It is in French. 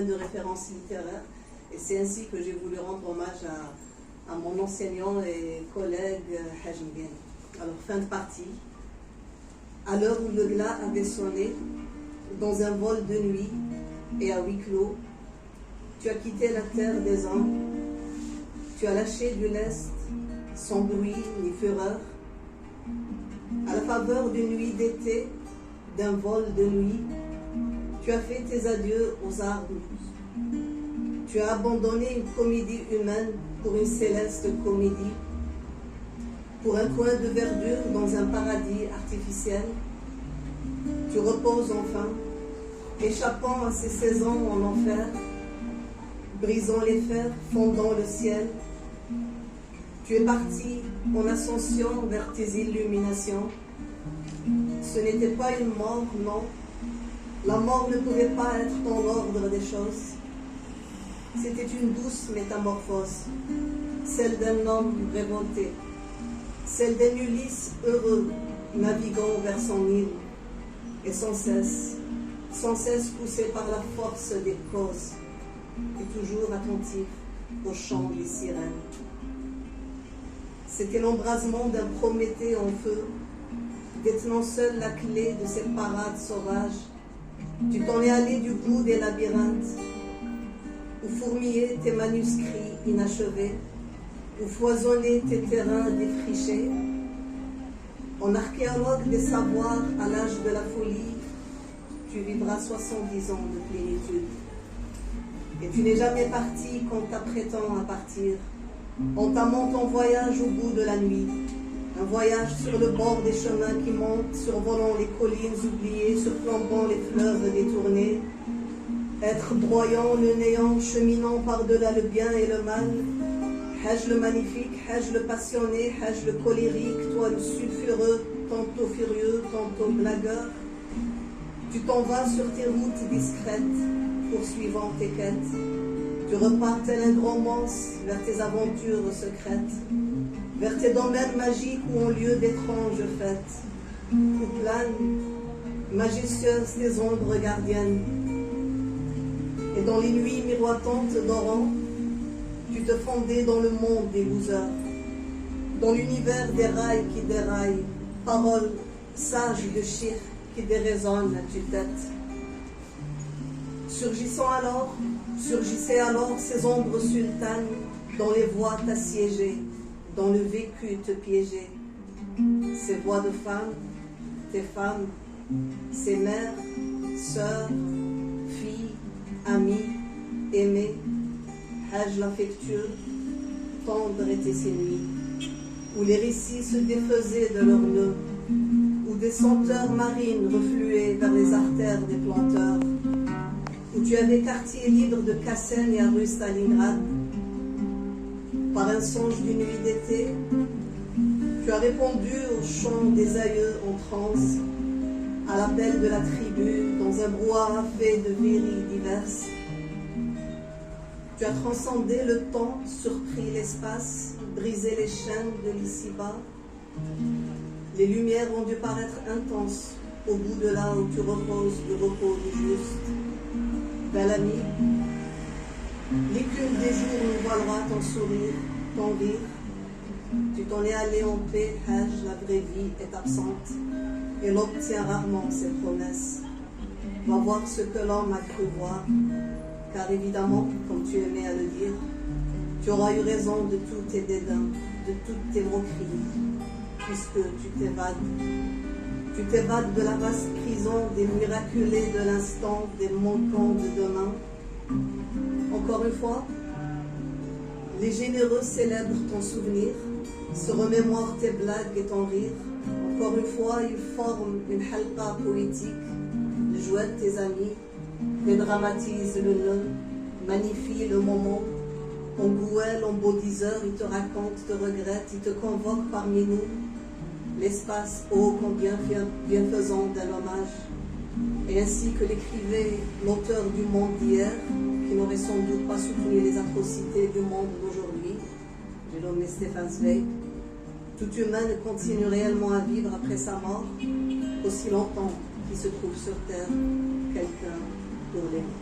de référence littéraire. Et c'est ainsi que j'ai voulu rendre hommage à mon enseignant et collègue Haj Mguene. Alors, fin de partie. À l'heure où le glas avait sonné, dans un vol de nuit et à huis clos, tu as quitté la terre des hommes, tu as lâché du lest, sans bruit ni fureur, à la faveur d'une nuit d'été, d'un vol de nuit, tu as fait tes adieux aux arbres. Tu as abandonné une comédie humaine pour une céleste comédie, pour un coin de verdure dans un paradis artificiel. Tu reposes enfin, échappant à ces saisons en enfer, brisant les fers, fondant le ciel. Tu es parti en ascension vers tes illuminations. Ce n'était pas une mort, non. La mort ne pouvait pas être dans l'ordre des choses. C'était une douce métamorphose, celle d'un homme révolté, celle d'un Ulysse heureux, naviguant vers son île, et sans cesse poussé par la force des causes, et toujours attentif au chant des sirènes. C'était l'embrasement d'un Prométhée en feu, détenant seul la clé de cette parade sauvage. Tu t'en es allé du bout des labyrinthes, où fourmillaient tes manuscrits inachevés, où foisonnaient tes terrains défrichés. En archéologue des savoirs à l'âge de la folie, tu vivras 70 ans de plénitude. Et tu n'es jamais parti qu'en t'apprêtant à partir, entamant ton voyage au bout de la nuit, un voyage sur le bord des chemins qui montent, survolant les collines oubliées, surplombant les fleuves détournés, être broyant le néant, cheminant par-delà le bien et le mal. Hajj le magnifique, Hajj le passionné, Hajj le colérique, toi le sulfureux, tantôt furieux, tantôt blagueur. Tu t'en vas sur tes routes discrètes, poursuivant tes quêtes. Tu repars tel un grand monstre vers tes aventures secrètes, vers tes domaines magiques où ont lieu d'étranges fêtes, où planent, majestueuses tes ombres gardiennes. Et dans les nuits miroitantes d'Oran, tu te fondais dans le monde des losers, dans l'univers des rails qui déraillent, paroles sages de shir qui déraisonnent à tue-tête. Surgissaient alors ces ombres sultanes, dont les voix t'assiégeaient, dont le vécu te piégeait. Ces voix de femmes, tes femmes, ces mères, sœurs, filles, amis, aimés, Hajj l'affectueux, tendre étaient ces nuits, où les récits se défaisaient de leurs nœuds, où des senteurs marines refluaient vers les artères des planteurs, où tu avais quartier libre de Kassen et à rue Stalingrad. Par un songe d'une nuit d'été, tu as répondu au chant des aïeux en transe, à l'appel de la tribu, dans un brouhaha fait de viries diverses. Tu as transcendé le temps, surpris l'espace, brisé les chaînes de l'ici-bas. Les lumières ont dû paraître intenses au bout de là où tu reposes le repos du juste. Bel ami, l'écume des jours nous voilera ton sourire, ton rire. Tu t'en es allé en paix, Hajj, la vraie vie est absente, et l'homme tient rarement ses promesses. Va voir ce que l'homme a cru voir, car évidemment, comme tu aimais à le dire, tu auras eu raison de tous tes dédains, de toutes tes moqueries, puisque tu t'évades. Tu t'évades de la vaste prison des miraculés de l'instant, des manquants de demain. Encore une fois, les généreux célèbrent ton souvenir, se remémorent tes blagues et ton rire. Encore une fois, ils forment une halqa poétique, le jouet de tes amis, dédramatisent le nœud, magnifient le moment. En gouelle, en beau diseur, ils te racontent, te regrettent, ils te convoquent parmi nous. L'espace ô combien bienfaisant d'un hommage, et ainsi que l'écrivait l'auteur du monde d'hier, qui n'aurait sans doute pas soutenu les atrocités du monde d'aujourd'hui, j'ai nommé Stefan Zweig. Tout humain ne continue réellement à vivre après sa mort, aussi longtemps qu'il se trouve sur terre quelqu'un pour l'aimer.